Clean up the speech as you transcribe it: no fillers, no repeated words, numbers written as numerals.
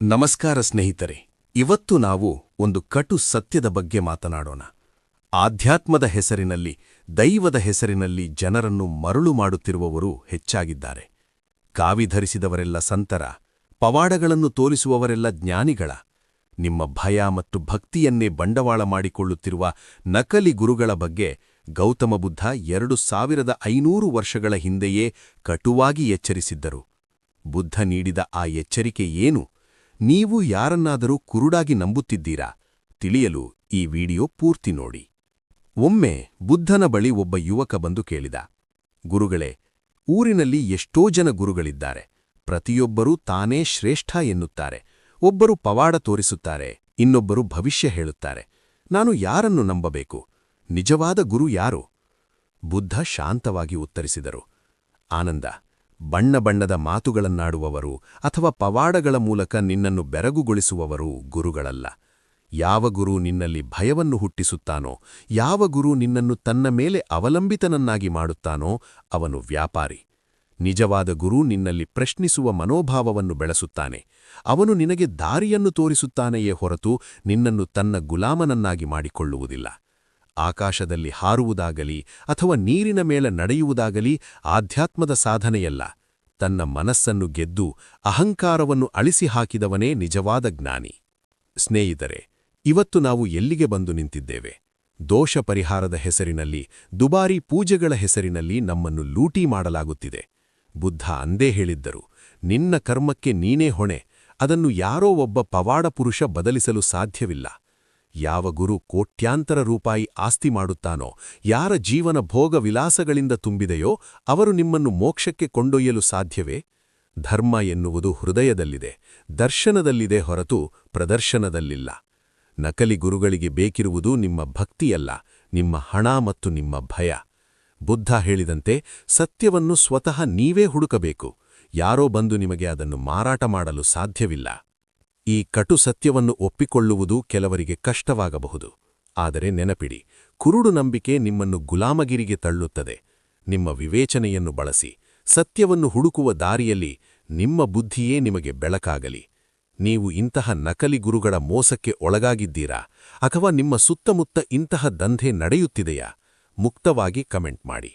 ನಮಸ್ಕಾರ ಸ್ನೇಹಿತರೆ, ಇವತ್ತು ನಾವು ಒಂದು ಕಟು ಸತ್ಯದ ಬಗ್ಗೆ ಮಾತನಾಡೋಣ. ಆಧ್ಯಾತ್ಮದ ಹೆಸರಿನಲ್ಲಿ, ದೈವದ ಹೆಸರಿನಲ್ಲಿ ಜನರನ್ನು ಮರುಳು ಮಾಡುತ್ತಿರುವವರು ಹೆಚ್ಚಾಗಿದ್ದಾರೆ. ಕಾವಿ ಧರಿಸಿದವರೆಲ್ಲ ಸಂತರ, ಪವಾಡಗಳನ್ನು ತೋರಿಸುವವರೆಲ್ಲ ಜ್ಞಾನಿಗಳ. ನಿಮ್ಮ ಭಯ ಮತ್ತು ಭಕ್ತಿಯನ್ನೇ ಬಂಡವಾಳ ಮಾಡಿಕೊಳ್ಳುತ್ತಿರುವ ನಕಲಿ ಗುರುಗಳ ಬಗ್ಗೆ ಗೌತಮ ಬುದ್ಧ 2500 ವರ್ಷಗಳ ಹಿಂದೆಯೇ ಕಟುವಾಗಿ ಎಚ್ಚರಿಸಿದ್ದರು. ಬುದ್ಧ ನೀಡಿದ ಆ ಎಚ್ಚರಿಕೆ ಏನು? ನೀವು ಯಾರನ್ನಾದರೂ ಕುರುಡಾಗಿ ನಂಬುತ್ತಿದ್ದೀರಾ? ತಿಳಿಯಲು ಈ ವಿಡಿಯೋ ಪೂರ್ತಿ ನೋಡಿ. ಒಮ್ಮೆ ಬುದ್ಧನ ಬಳಿ ಒಬ್ಬ ಯುವಕ ಬಂದು ಕೇಳಿದ, ಗುರುಗಳೇ, ಊರಿನಲ್ಲಿ ಎಷ್ಟೋ ಜನ ಗುರುಗಳಿದ್ದಾರೆ. ಪ್ರತಿಯೊಬ್ಬರೂ ತಾನೇ ಶ್ರೇಷ್ಠ ಎನ್ನುತ್ತಾರೆ. ಒಬ್ಬರು ಪವಾಡ ತೋರಿಸುತ್ತಾರೆ, ಇನ್ನೊಬ್ಬರು ಭವಿಷ್ಯ ಹೇಳುತ್ತಾರೆ. ನಾನು ಯಾರನ್ನು ನಂಬಬೇಕು? ನಿಜವಾದ ಗುರು ಯಾರು? ಬುದ್ಧ ಶಾಂತವಾಗಿ ಉತ್ತರಿಸಿದರು, ಆನಂದ, ಬಣ್ಣ ಬಣ್ಣದ ಮಾತುಗಳನ್ನಾಡುವವರು ಅಥವಾ ಪವಾಡಗಳ ಮೂಲಕ ನಿನ್ನನ್ನು ಬೆರಗುಗೊಳಿಸುವವರು ಗುರುಗಳಲ್ಲ. ಯಾವ ಗುರು ನಿನ್ನಲ್ಲಿ ಭಯವನ್ನು ಹುಟ್ಟಿಸುತ್ತಾನೋ, ಯಾವ ಗುರು ನಿನ್ನನ್ನು ತನ್ನ ಮೇಲೆ ಅವಲಂಬಿತನನ್ನಾಗಿ ಮಾಡುತ್ತಾನೋ ಅವನು ವ್ಯಾಪಾರಿ. ನಿಜವಾದ ಗುರು ನಿನ್ನಲ್ಲಿ ಪ್ರಶ್ನಿಸುವ ಮನೋಭಾವವನ್ನು ಬೆಳೆಸುತ್ತಾನೆ. ಅವನು ನಿನಗೆ ದಾರಿಯನ್ನು ತೋರಿಸುತ್ತಾನೆಯೇ ಹೊರತು ನಿನ್ನನ್ನು ತನ್ನ ಗುಲಾಮನನ್ನಾಗಿ ಮಾಡಿಕೊಳ್ಳುವುದಿಲ್ಲ. ಆಕಾಶದಲ್ಲಿ ಹಾರುವುದಾಗಲಿ ಅಥವಾ ನೀರಿನ ಮೇಲೆ ನಡೆಯುವುದಾಗಲಿ ಆಧ್ಯಾತ್ಮದ ಸಾಧನೆಯಲ್ಲ. ತನ್ನ ಮನಸ್ಸನ್ನು ಗೆದ್ದು ಅಹಂಕಾರವನ್ನು ಅಳಿಸಿಹಾಕಿದವನೇ ನಿಜವಾದ ಜ್ಞಾನಿ. ಸ್ನೇಹಿತರೆ, ಇವತ್ತು ನಾವು ಎಲ್ಲಿಗೆ ಬಂದು ನಿಂತಿದ್ದೇವೆ? ದೋಷ ಪರಿಹಾರದ ಹೆಸರಿನಲ್ಲಿ, ದುಬಾರಿ ಪೂಜೆಗಳ ಹೆಸರಿನಲ್ಲಿ ನಮ್ಮನ್ನು ಲೂಟಿ ಮಾಡಲಾಗುತ್ತಿದೆ. ಬುದ್ಧ ಅಂದೇ ಹೇಳಿದ್ದರು, ನಿನ್ನ ಕರ್ಮಕ್ಕೆ ನೀನೇ ಹೊಣೆ. ಅದನ್ನು ಯಾರೋ ಒಬ್ಬ ಪವಾಡ ಪುರುಷ ಬದಲಿಸಲು ಸಾಧ್ಯವಿಲ್ಲ. ಯಾವ ಗುರು ಕೋಟ್ಯಾಂತರ ರೂಪಾಯಿ ಆಸ್ತಿ ಮಾಡುತ್ತಾನೋ, ಯಾರ ಜೀವನ ಭೋಗ ವಿಲಾಸಗಳಿಂದ ತುಂಬಿದೆಯೋ ಅವರು ನಿಮ್ಮನ್ನು ಮೋಕ್ಷಕ್ಕೆ ಕೊಂಡೊಯ್ಯಲು ಸಾಧ್ಯವೇ? ಧರ್ಮ ಎನ್ನುವುದು ಹೃದಯದಲ್ಲಿದೆ, ದರ್ಶನದಲ್ಲಿದೆ ಹೊರತು ಪ್ರದರ್ಶನದಲ್ಲಿಲ್ಲ. ನಕಲಿ ಗುರುಗಳಿಗೆ ಬೇಕಿರುವುದು ನಿಮ್ಮ ಭಕ್ತಿಯಲ್ಲ, ನಿಮ್ಮ ಹಣ ಮತ್ತು ನಿಮ್ಮ ಭಯ. ಬುದ್ಧ ಹೇಳಿದಂತೆ ಸತ್ಯವನ್ನು ಸ್ವತಃ ನೀವೇ ಹುಡುಕಬೇಕು. ಯಾರೋ ಬಂದು ನಿಮಗೆ ಅದನ್ನು ಮಾರಾಟ ಮಾಡಲು ಸಾಧ್ಯವಿಲ್ಲ. ಈ ಕಟು ಸತ್ಯವನ್ನು ಒಪ್ಪಿಕೊಳ್ಳುವುದು ಕೆಲವರಿಗೆ ಕಷ್ಟವಾಗಬಹುದು. ಆದರೆ ನೆನಪಿಡಿ, ಕುರುಡು ನಂಬಿಕೆ ನಿಮ್ಮನ್ನು ಗುಲಾಮಗಿರಿಗೆ ತಳ್ಳುತ್ತದೆ. ನಿಮ್ಮ ವಿವೇಚನೆಯನ್ನು ಬಳಸಿ, ಸತ್ಯವನ್ನು ಹುಡುಕುವ ದಾರಿಯಲ್ಲಿ ನಿಮ್ಮ ಬುದ್ಧಿಯೇ ನಿಮಗೆ ಬೆಳಕಾಗಲಿ. ನೀವು ಇಂತಹ ನಕಲಿ ಗುರುಗಳ ಮೋಸಕ್ಕೆ ಒಳಗಾಗಿದ್ದೀರಾ? ಅಥವಾ ನಿಮ್ಮ ಸುತ್ತಮುತ್ತ ಇಂತಹ ದಂಧೆ ನಡೆಯುತ್ತಿದೆಯಾ? ಮುಕ್ತವಾಗಿ ಕಮೆಂಟ್ ಮಾಡಿ.